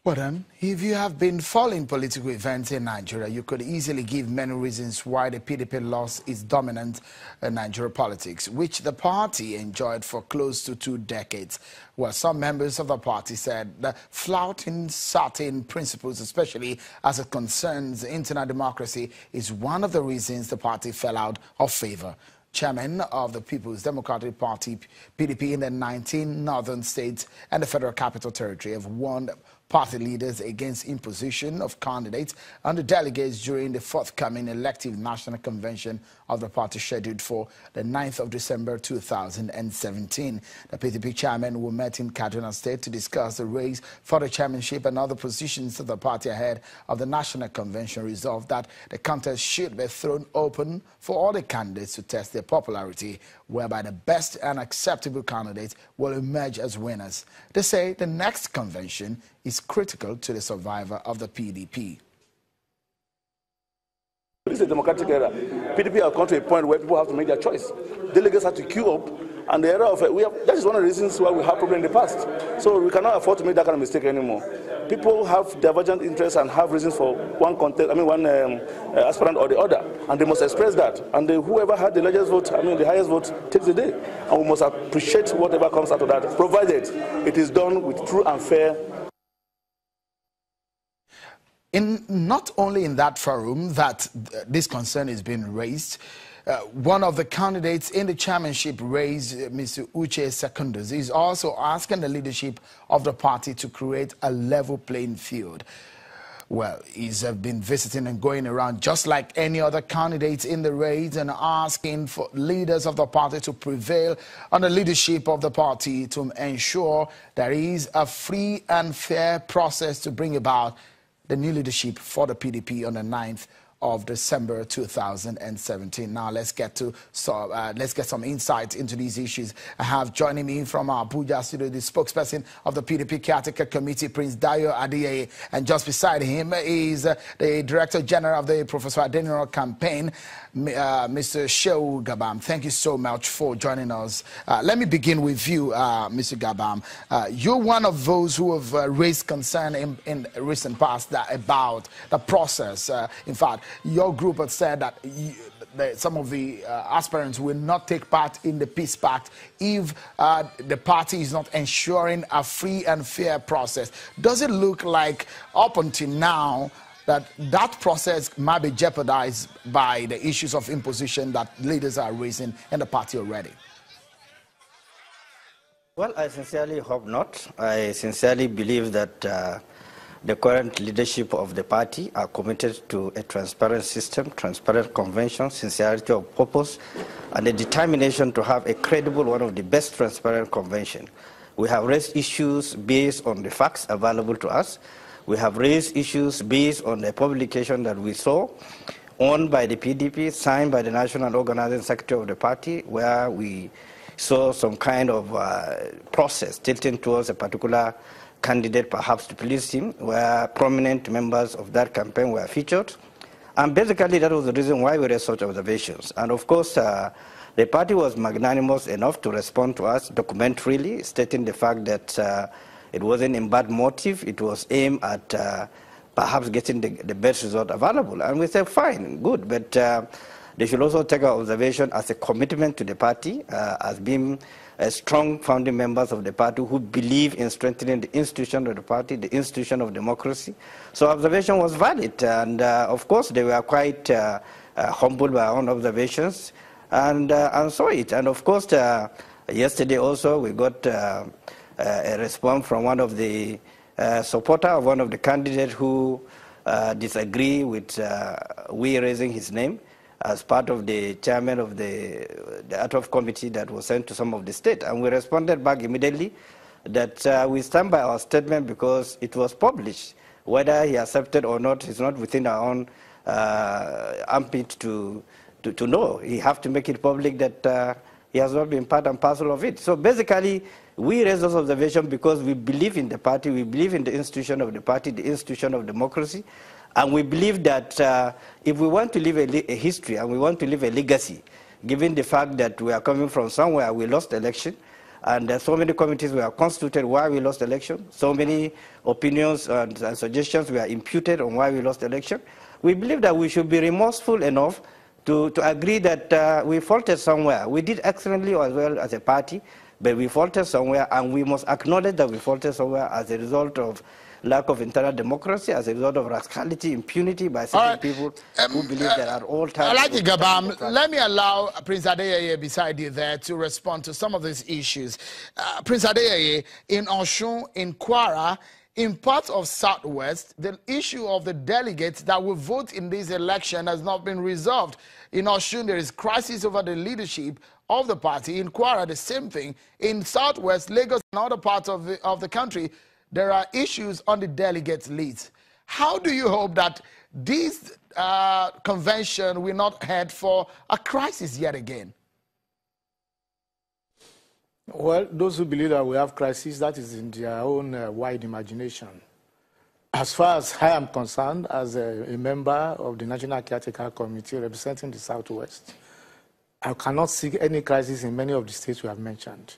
Well then, if you have been following political events in Nigeria, you could easily give many reasons why the PDP lost its dominant Nigeria politics, which the party enjoyed for close to 2 decades. Well, some members of the party said that flouting certain principles, especially as it concerns internal democracy, is one of the reasons the party fell out of favor. Chairman of the People's Democratic Party, PDP, in the 19 northern states and the Federal Capital Territory have warned party leaders against imposition of candidates and the delegates during the forthcoming elective national convention of the party scheduled for the 9th of December 2017. The PDP chairman who met in Kaduna State to discuss the race for the chairmanship and other positions of the party ahead of the national convention resolved that the contest should be thrown open for all the candidates to test their popularity, whereby the best and acceptable candidates will emerge as winners. They say the next convention is critical to the survival of the PDP. This is a democratic era. PDP have come to a point where people have to make their choice. Delegates have to queue up, and the era of that is one of the reasons why we have problems in the past. So we cannot afford to make that kind of mistake anymore. People have divergent interests and have reasons for one aspirant or the other, and they must express that. And whoever had the largest vote, the highest vote, takes the day. And we must appreciate whatever comes out of that, provided it is done with true and fair. Not only in that forum that this concern is being raised, one of the candidates in the chairmanship race, Mr. Uche Secondus, is also asking the leadership of the party to create a level playing field. Well, he's been visiting and going around just like any other candidates in the race and asking for leaders of the party to prevail on the leadership of the party to ensure there is a free and fair process to bring about the new leadership for the PDP on the 9th of December 2017. Now let's get some insight into these issues. I have joining me from our Abuja studio the spokesperson of the PDP Caretaker Committee, Prince Dayo Adeyeye, and just beside him is the Director General of the Professor Adeniro Campaign, Mr. Shehu Gabam. Thank you so much for joining us. Let me begin with you, Mr. Gabam. You're one of those who have raised concern in recent past about the process. In fact, your group has said that some of the aspirants will not take part in the Peace Pact if the party is not ensuring a free and fair process. Does it look like up until now that process might be jeopardized by the issues of imposition that leaders are raising in the party already? Well, I sincerely hope not. I sincerely believe that the current leadership of the party are committed to a transparent system, transparent convention, sincerity of purpose, and a determination to have a credible, one of the best transparent convention. We have raised issues based on the facts available to us. We have raised issues based on the publication that we saw, owned by the PDP, signed by the National Organizing Secretary of the party, where we saw some kind of process tilting towards a particular candidate, perhaps to please him, where prominent members of that campaign were featured. And basically that was the reason why we raised such observations. And of course, the party was magnanimous enough to respond to us documentarily, stating the fact that it wasn't in bad motive, it was aimed at perhaps getting the best result available. And we said, fine, good, but they should also take our observation as a commitment to the party, as being strong founding members of the party who believe in strengthening the institution of the party, the institution of democracy. So observation was valid, and of course they were quite humbled by our own observations, and saw it. And of course, yesterday also we got a response from one of the supporter of one of the candidates who disagree with we raising his name as part of the chairman of the ad-hoc committee that was sent to some of the state. And we responded back immediately that we stand by our statement because it was published. Whether he accepted or not is not within our own ambit to know. He have to make it public that he has not been part and parcel of it. So basically, we raise those observations because we believe in the party, we believe in the institution of the party, the institution of democracy, and we believe that if we want to leave a history and we want to leave a legacy, given the fact that we are coming from somewhere we lost election, And so many committees were constituted why we lost the election. So many opinions and suggestions were imputed on why we lost the election. We believe that we should be remorseful enough to agree that we faltered somewhere. We did excellently as well as a party, but we faltered somewhere, and we must acknowledge that we faltered somewhere as a result of lack of internal democracy, as a result of rascality, impunity by certain people who believe that at all times. Let me allow Prince Adeyeye beside you there to respond to some of these issues. Prince Adeyeye, in Osun, in Kwara, in parts of Southwest, the issue of the delegates that will vote in this election has not been resolved. In Osun, there is crisis over the leadership of the party. In Kwara, the same thing. In Southwest, Lagos, and other parts of the country, there are issues on the delegates list. How do you hope that this convention will not head for a crisis yet again? Well, those who believe that we have crisis, that is in their own wide imagination. As far as I am concerned, as a member of the National Caretaker Committee representing the Southwest, I cannot see any crisis in many of the states we have mentioned.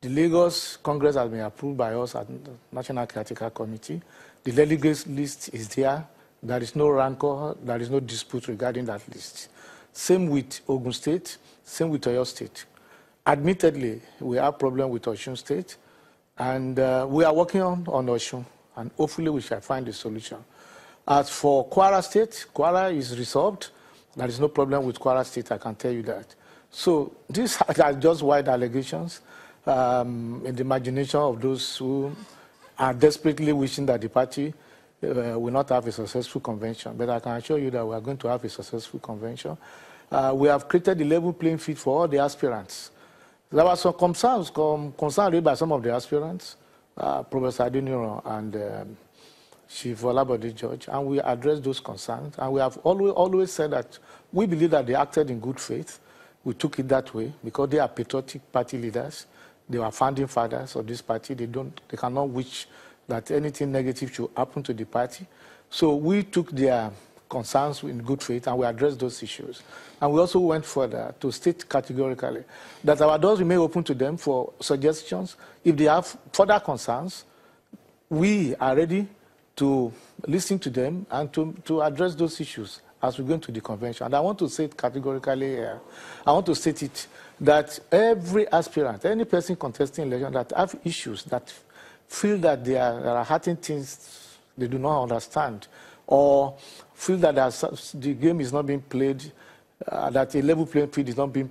The Lagos Congress has been approved by us at the National Caretaker Committee. The delegates list is there. There is no rancor, there is no dispute regarding that list. Same with Ogun State, same with Oyo State. Admittedly, we have problem with Osun State, and we are working on Osun, and hopefully we shall find a solution. As for Kwara State, Kwara is resolved. There is no problem with Kwara State, I can tell you that. So these are just wide allegations in the imagination of those who are desperately wishing that the party will not have a successful convention. But I can assure you that we are going to have a successful convention. We have created a level playing field for all the aspirants. There were some concerns raised by some of the aspirants, Professor Adeniran and Chief Olabode George, and we addressed those concerns. And we have always said that we believe that they acted in good faith. We took it that way because they are patriotic party leaders. They were founding fathers of this party. They cannot wish that anything negative should happen to the party. So we took their concerns in good faith and we addressed those issues. And we also went further to state categorically that our doors remain open to them for suggestions. If they have further concerns, we are ready to listen to them and to address those issues as we go into the convention. And I want to say it categorically here. I want to state it that every aspirant, any person contesting election that have issues that feel that there are hurting things they do not understand, or feel that the game is not being played, that a level playing field is not being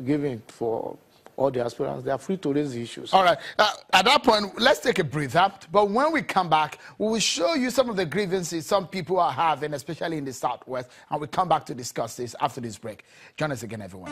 given for all the aspirants, they are free to raise the issues. All right. At that point, let's take a breather. But when we come back, we will show you some of the grievances some people are having, especially in the Southwest, and we'll come back to discuss this after this break. Join us again, everyone.